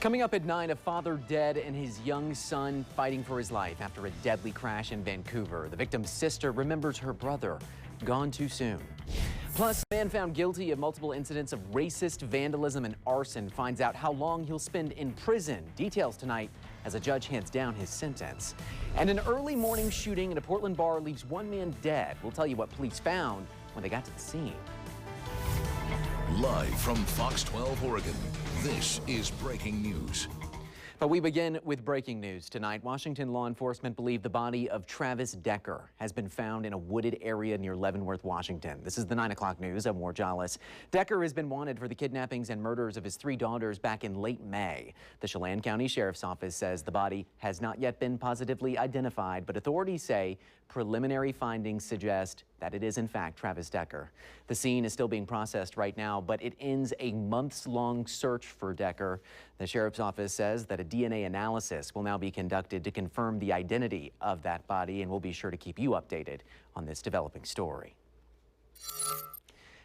Coming up at 9, a father dead and his young son fighting for his life after a deadly crash in Vancouver. The victim's sister remembers her brother gone too soon. Plus, a man found guilty of multiple incidents of racist vandalism and arson finds out how long he'll spend in prison. Details tonight as a judge hands down his sentence. And an early morning shooting in a Portland bar leaves one man dead. We'll tell you what police found when they got to the scene. Live from Fox 12 Oregon, this is breaking news. But we begin with breaking news tonight. Washington law enforcement believe the body of Travis Decker has been found in a wooded area near Leavenworth, Washington. This is the 9 o'clock news. I'm Jolles. Decker has been wanted for the kidnappings and murders of his 3 daughters back in late May. The Chelan County Sheriff's Office says the body has not yet been positively identified, but authorities say preliminary findings suggest that it is in fact Travis Decker. The scene is still being processed right now, but it ends a months-long search for Decker. The Sheriff's Office says that a DNA analysis will now be conducted to confirm the identity of that body, and we'll be sure to keep you updated on this developing story.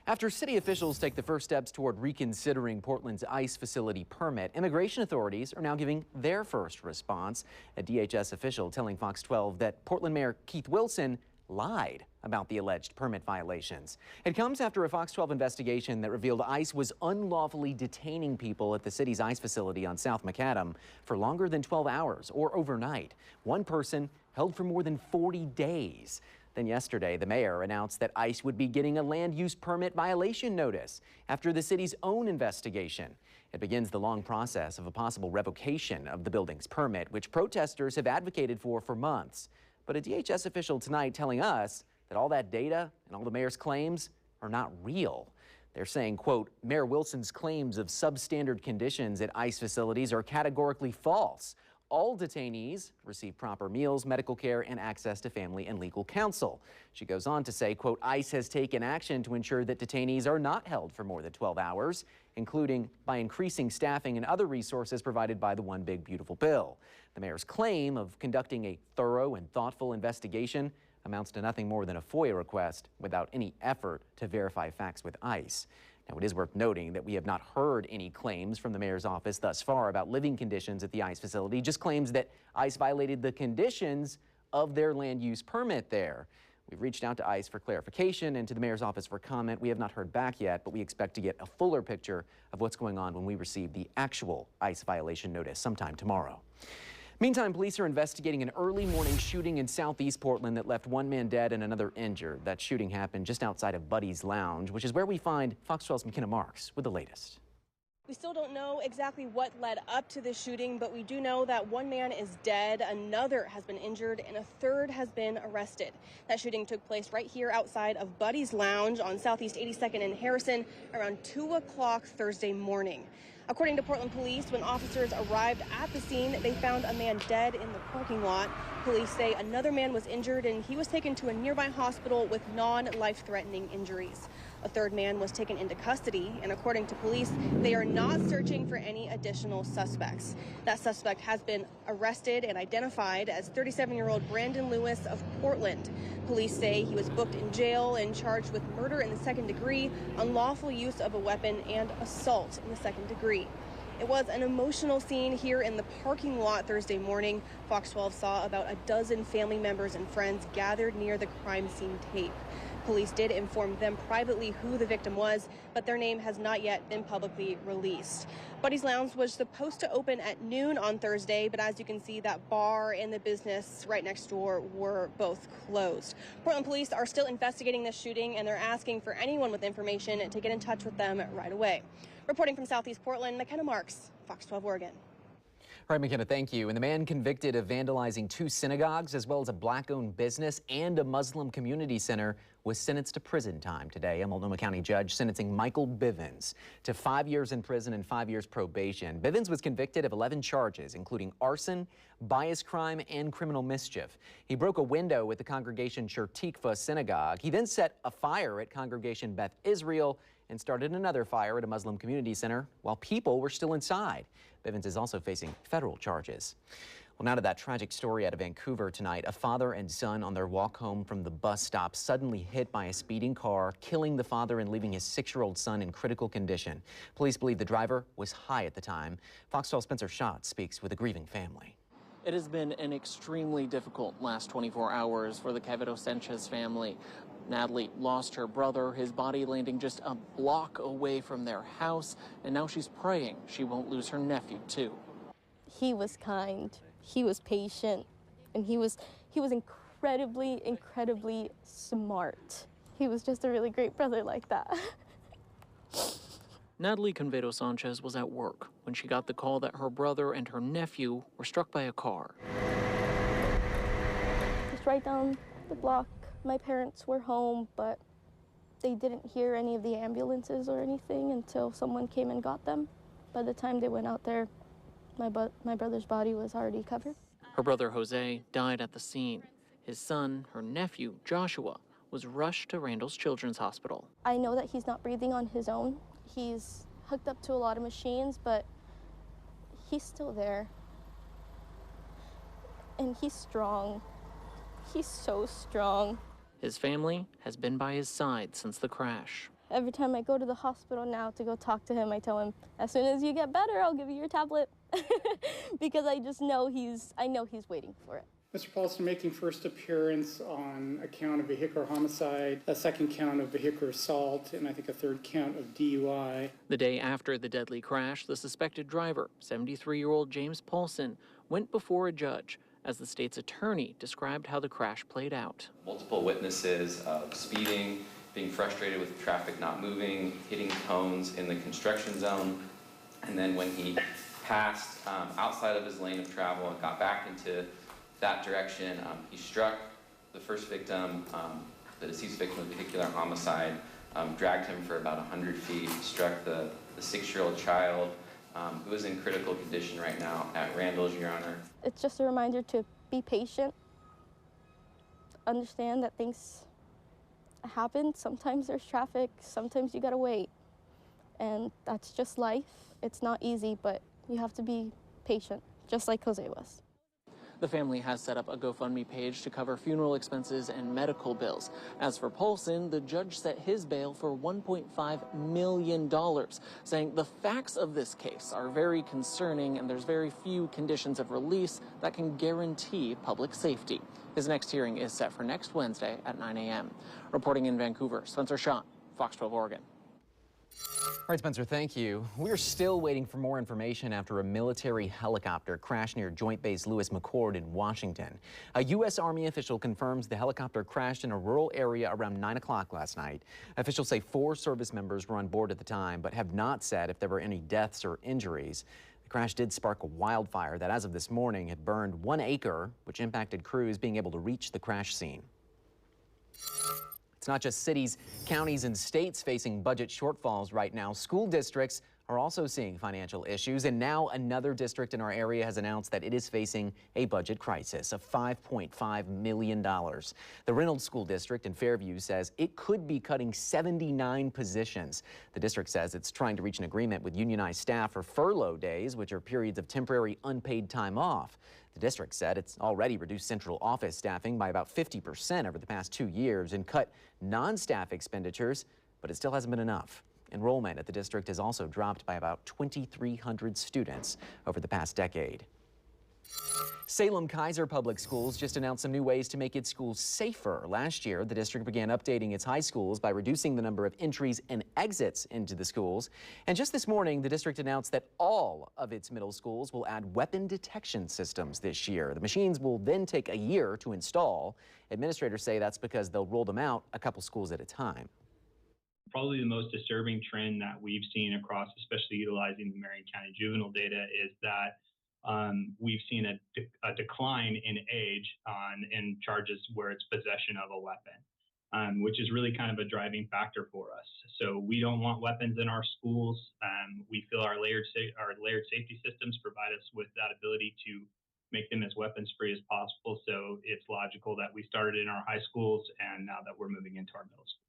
After city officials take the first steps toward reconsidering Portland's ICE facility permit, immigration authorities are now giving their first response. A DHS official telling Fox 12 that Portland Mayor Keith Wilson lied about the alleged permit violations. It comes after a Fox 12 investigation that revealed ICE was unlawfully detaining people at the city's ICE facility on South Macadam for longer than 12 hours or overnight. One person held for more than 40 days. Then yesterday, the mayor announced that ICE would be getting a land use permit violation notice after the city's own investigation. It begins the long process of a possible revocation of the building's permit, which protesters have advocated for months. But a DHS official tonight telling us that all that data and all the mayor's claims are not real. They're saying, quote, Mayor Wilson's claims of substandard conditions at ICE facilities are categorically false. All detainees receive proper meals, medical care, and access to family and legal counsel. She goes on to say, quote, ICE has taken action to ensure that detainees are not held for more than 12 hours, including by increasing staffing and other resources provided by the One Big Beautiful Bill. The mayor's claim of conducting a thorough and thoughtful investigation amounts to nothing more than a FOIA request without any effort to verify facts with ICE. Now, it is worth noting that we have not heard any claims from the mayor's office thus far about living conditions at the ICE facility, just claims that ICE violated the conditions of their land use permit there. We've reached out to ICE for clarification and to the mayor's office for comment. We have not heard back yet, but we expect to get a fuller picture of what's going on when we receive the actual ICE violation notice sometime tomorrow. Meantime, police are investigating an early morning shooting in southeast Portland that left one man dead and another injured. That shooting happened just outside of Buddy's Lounge, which is where we find Fox 12's McKenna Marks with the latest. We still don't know exactly what led up to the shooting, but we do know that one man is dead, another has been injured, and a third has been arrested. That shooting took place right here outside of Buddy's Lounge on Southeast 82nd and Harrison around 2 o'clock Thursday morning. According to Portland police, when officers arrived at the scene, they found a man dead in the parking lot. Police say another man was injured and he was taken to a nearby hospital with non-life-threatening injuries. A third man was taken into custody, and according to police, they are not searching for any additional suspects. That suspect has been arrested and identified as 37-year-old Brandon Lewis of Portland. Police say he was booked in jail and charged with murder in the second degree, unlawful use of a weapon, and assault in the second degree. It was an emotional scene here in the parking lot Thursday morning. Fox 12 saw about a dozen family members and friends gathered near the crime scene tape. Police did inform them privately who the victim was, but their name has not yet been publicly released. Buddy's Lounge was supposed to open at noon on Thursday, but as you can see, that bar and the business right next door were both closed. Portland police are still investigating this shooting, and they're asking for anyone with information to get in touch with them right away. Reporting from Southeast Portland, McKenna Marks, Fox 12 Oregon. All right, McKenna, thank you. And the man convicted of vandalizing 2 synagogues as well as a black-owned business and a Muslim community center was sentenced to prison time today. A Multnomah County judge sentencing Michael Bivens to 5 years in prison and 5 years probation. Bivens was convicted of 11 charges, including arson, bias crime, and criminal mischief. He broke a window at the congregation Shir Tikva synagogue. He then set a fire at congregation Beth Israel and started another fire at a Muslim community center while people were still inside. Bivens is also facing federal charges. Well, now to that tragic story out of Vancouver tonight. A father and son on their walk home from the bus stop suddenly hit by a speeding car, killing the father and leaving his 6-year-old son in critical condition. Police believe the driver was high at the time. Fox 12's Spencer Schott speaks with a grieving family. It has been an extremely difficult last 24 hours for the Quevedo Sanchez family. Natalie lost her brother, his body landing just a block away from their house, and now she's praying she won't lose her nephew, too. He was kind, he was patient, and he was incredibly smart. He was just a really great brother like that. Natalie Quevedo Sanchez was at work when she got the call that her brother and her nephew were struck by a car. Just right down the block. My parents were home, but they didn't hear any of the ambulances or anything until someone came and got them. By the time they went out there, my brother's body was already covered. Her brother Jose died at the scene. His son, her nephew Joshua, was rushed to Randall's Children's Hospital. I know that he's not breathing on his own. He's hooked up to a lot of machines, but he's still there. And he's strong. He's so strong. His family has been by his side since the crash. Every time I go to the hospital now to go talk to him, I tell him, as soon as you get better, I'll give you your tablet. Because I just know he's waiting for it. Mr. Paulson making first appearance on a count of vehicular homicide, a second count of vehicular assault, and I think a third count of DUI. The day after the deadly crash, the suspected driver, 73-year-old James Paulson, went before a judge as the state's attorney described how the crash played out. Multiple witnesses of speeding, being frustrated with traffic not moving, hitting cones in the construction zone, and then when he passed outside of his lane of travel and got back into that direction, he struck the first victim, the deceased victim of vehicular homicide, dragged him for about 100 feet, struck the 6-year-old child, who is in critical condition right now at Randall's, Your Honor. It's just a reminder to be patient, understand that things happen. Sometimes there's traffic, sometimes you gotta wait. And that's just life. It's not easy, but you have to be patient, just like Jose was. The family has set up a GoFundMe page to cover funeral expenses and medical bills. As for Paulson, the judge set his bail for $1.5 million, saying the facts of this case are very concerning and there's very few conditions of release that can guarantee public safety. His next hearing is set for next Wednesday at 9 a.m. Reporting in Vancouver, Spencer Schott, Fox 12 Oregon. All right, Spencer, thank you. We're still waiting for more information after a military helicopter crashed near Joint Base Lewis McChord in Washington. A U.S. Army official confirms the helicopter crashed in a rural area around 9 o'clock last night. Officials say 4 service members were on board at the time, but have not said if there were any deaths or injuries. The crash did spark a wildfire that, as of this morning, had burned 1 acre, which impacted crews being able to reach the crash scene. It's not just cities, counties, and states facing budget shortfalls right now. School districts are also seeing financial issues, and now another district in our area has announced that it is facing a budget crisis of $5.5 million. The Reynolds School District in Fairview says it could be cutting 79 positions. The district says it's trying to reach an agreement with unionized staff for furlough days, which are periods of temporary unpaid time off. The district said it's already reduced central office staffing by about 50% over the past 2 years and cut non-staff expenditures, but it still hasn't been enough. Enrollment at the district has also dropped by about 2,300 students over the past decade. Salem-Keizer Public Schools just announced some new ways to make its schools safer. Last year, the district began updating its high schools by reducing the number of entries and exits into the schools. And just this morning, the district announced that all of its middle schools will add weapon detection systems this year. The machines will then take a year to install. Administrators say that's because they'll roll them out a couple schools at a time. Probably the most disturbing trend that we've seen across, especially utilizing the Marion County juvenile data, is that we've seen a decline in age in charges where it's possession of a weapon, which is really kind of a driving factor for us. So we don't want weapons in our schools. We feel our layered safety systems provide us with that ability to make them as weapons free as possible. So it's logical that we started in our high schools and now that we're moving into our middle schools.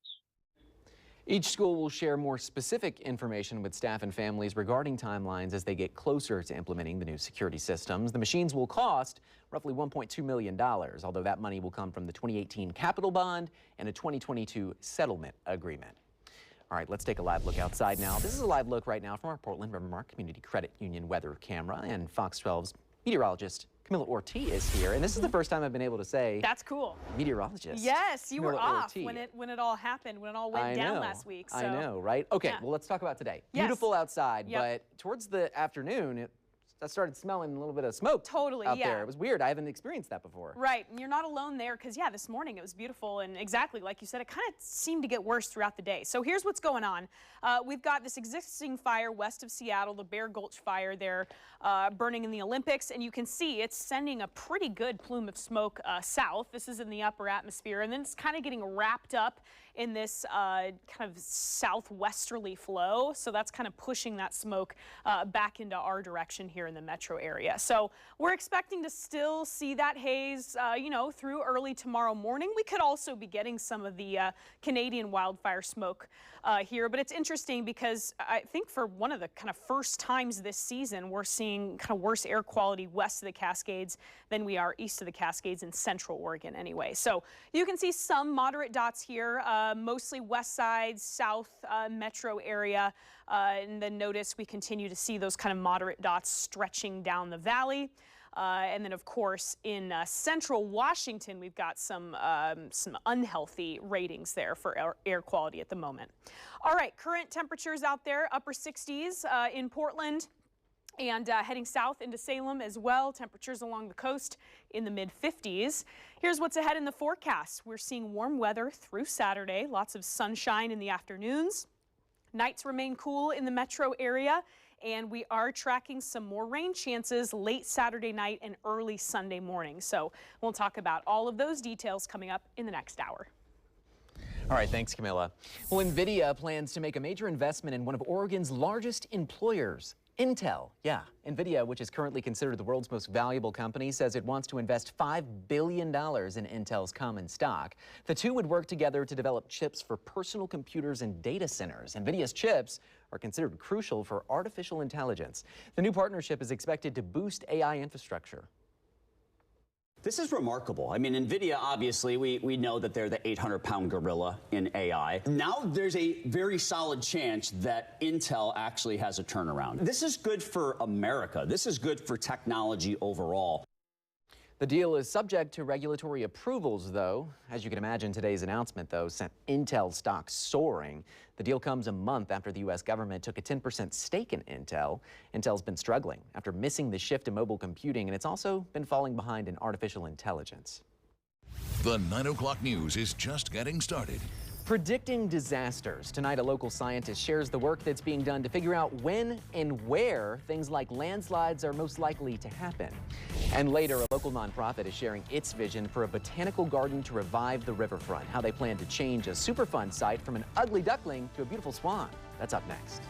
Each school will share more specific information with staff and families regarding timelines as they get closer to implementing the new security systems. The machines will cost roughly $1.2 million, although that money will come from the 2018 capital bond and a 2022 settlement agreement. All right, let's take a live look outside now. This is a live look right now from our Portland Rivermark Community Credit Union weather camera, and Fox 12's meteorologist Camilla Ortiz is here, and this is the first time I've been able to say that's cool. Meteorologist. Yes, you Camilla were off Ortiz. when it all happened, when it all went down last week. So. I know, right? Okay, yeah. well, let's talk about today. Yes. Beautiful outside, Yep. but towards the afternoon, I started smelling a little bit of smoke. Totally, out yeah. there. It was weird. I haven't experienced that before. Right, and you're not alone there because, yeah, this morning it was beautiful, and exactly like you said, it kind of seemed to get worse throughout the day. So here's what's going on. We've got this existing fire west of Seattle, the Bear Gulch fire there, burning in the Olympics, and you can see it's sending a pretty good plume of smoke south. This is in the upper atmosphere, and then it's kind of getting wrapped up in this kind of southwesterly flow. So that's kind of pushing that smoke back into our direction here in the metro area. So we're expecting to still see that haze, you know, through early tomorrow morning. We could also be getting some of the Canadian wildfire smoke here, but it's interesting because I think for one of the kind of first times this season, we're seeing kind of worse air quality west of the Cascades than we are east of the Cascades in central Oregon anyway. So you can see some moderate dots here, mostly west side, south metro area. And then notice we continue to see those kind of moderate dots stretching down the valley. And then, of course, in central Washington, we've got some unhealthy ratings there for air quality at the moment. All right, current temperatures out there, upper 60s in Portland. And heading south into Salem as well, temperatures along the coast in the mid-50s. Here's what's ahead in the forecast. We're seeing warm weather through Saturday, lots of sunshine in the afternoons. Nights remain cool in the metro area, and we are tracking some more rain chances late Saturday night and early Sunday morning. So we'll talk about all of those details coming up in the next hour. All right, thanks, Camilla. Well, NVIDIA plans to make a major investment in one of Oregon's largest employers, Intel. Yeah, NVIDIA, which is currently considered the world's most valuable company, says it wants to invest $5 billion in Intel's common stock. The two would work together to develop chips for personal computers and data centers. NVIDIA's chips are considered crucial for artificial intelligence. The new partnership is expected to boost AI infrastructure. This is remarkable. I mean, NVIDIA, obviously, we know that they're the 800-pound gorilla in AI. Now there's a very solid chance that Intel actually has a turnaround. This is good for America. This is good for technology overall. The deal is subject to regulatory approvals, though. As you can imagine, today's announcement, though, sent Intel stock soaring. The deal comes a month after the U.S. government took a 10% stake in Intel. Intel's been struggling after missing the shift to mobile computing, and it's also been falling behind in artificial intelligence. The 9 o'clock news is just getting started. Predicting disasters. Tonight, a local scientist shares the work that's being done to figure out when and where things like landslides are most likely to happen. And later, a local nonprofit is sharing its vision for a botanical garden to revive the riverfront, how they plan to change a Superfund site from an ugly duckling to a beautiful swan. That's up next.